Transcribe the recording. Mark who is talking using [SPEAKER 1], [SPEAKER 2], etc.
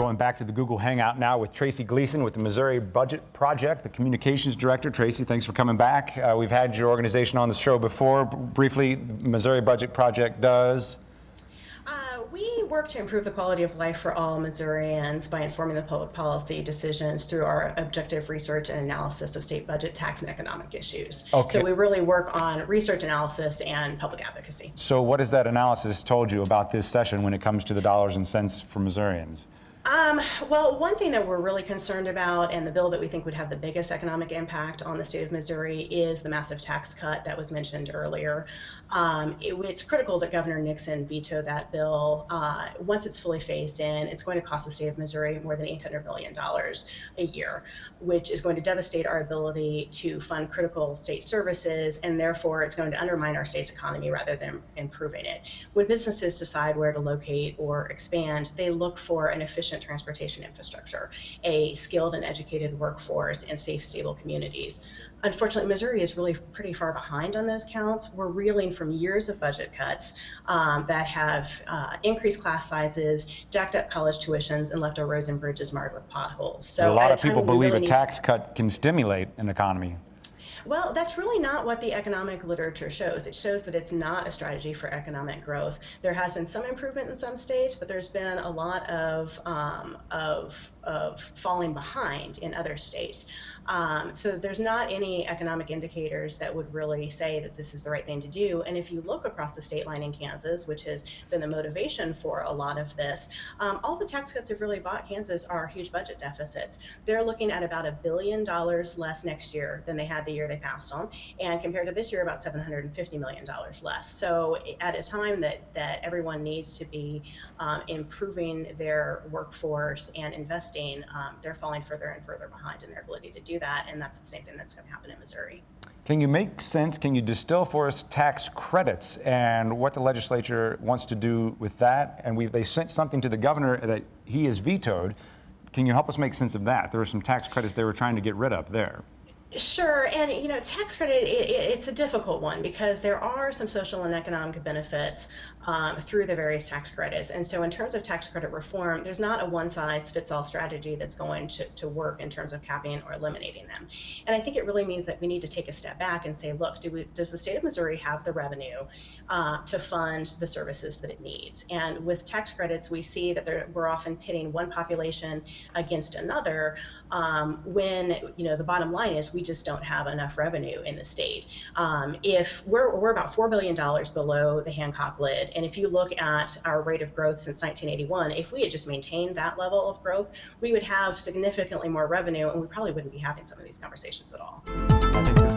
[SPEAKER 1] going back to the Google Hangout now with Tracy Gleason with the Missouri Budget Project, the communications director. Tracy, thanks for coming back. We've had your organization on the show before. Briefly, Missouri Budget Project does.
[SPEAKER 2] We work to improve the quality of life for all Missourians by informing the public policy decisions through our objective research and analysis of state budget, tax, and economic issues.
[SPEAKER 1] Okay.
[SPEAKER 2] So we really work on research analysis and public advocacy.
[SPEAKER 1] So what has that analysis told you about this session when it comes to the dollars and cents for Missourians?
[SPEAKER 2] Well, one thing that we're really concerned about, and the bill that we think would have the biggest economic impact on the state of Missouri, is the massive tax cut that was mentioned earlier. It's critical that Governor Nixon veto that bill. Once it's fully phased in, it's going to cost the state of Missouri more than $800 million a year, which is going to devastate our ability to fund critical state services, and therefore it's going to undermine our state's economy rather than improving it. When businesses decide where to locate or expand, they look for an efficient transportation infrastructure, a skilled and educated workforce, and safe, stable communities. Unfortunately, Missouri is really pretty far behind on those counts. We're reeling from years of budget cuts that have increased class sizes, jacked up college tuitions, and left our roads and bridges marred with potholes. So
[SPEAKER 1] a lot of people believe a tax cut can stimulate an economy.
[SPEAKER 2] Well, that's really not what the economic literature shows. It shows that it's not a strategy for economic growth. There has been some improvement in some states, but there's been a lot of falling behind in other states. So there's not any economic indicators that would really say that this is the right thing to do. And if you look across the state line in Kansas, which has been the motivation for a lot of this, all the tax cuts have really bought Kansas are huge budget deficits. They're looking at about $1 billion less next year than they had the year they passed on, and compared to this year, about $750 million less. So at a time that everyone needs to be improving their workforce and investing, they're falling further and further behind in their ability to do that, and that's the same thing that's going to happen in Missouri.
[SPEAKER 1] Can you make sense, can you distill for us tax credits and what the legislature wants to do with that? And they sent something to the governor that he has vetoed. Can you help us make sense of that? There were some tax credits they were trying to get rid of there.
[SPEAKER 2] Sure, and tax credit, it's a difficult one because there are some social and economic benefits through the various tax credits. And so in terms of tax credit reform, there's not a one-size-fits-all strategy that's going to work in terms of capping or eliminating them. And I think it really means that we need to take a step back and say, look, does the state of Missouri have the revenue to fund the services that it needs? And with tax credits, we see that we're often pitting one population against another when the bottom line is we just don't have enough revenue in the state. If we're about $4 billion below the Hancock lid, and if you look at our rate of growth since 1981, if we had just maintained that level of growth, we would have significantly more revenue, and we probably wouldn't be having some of these conversations at all.
[SPEAKER 1] I think this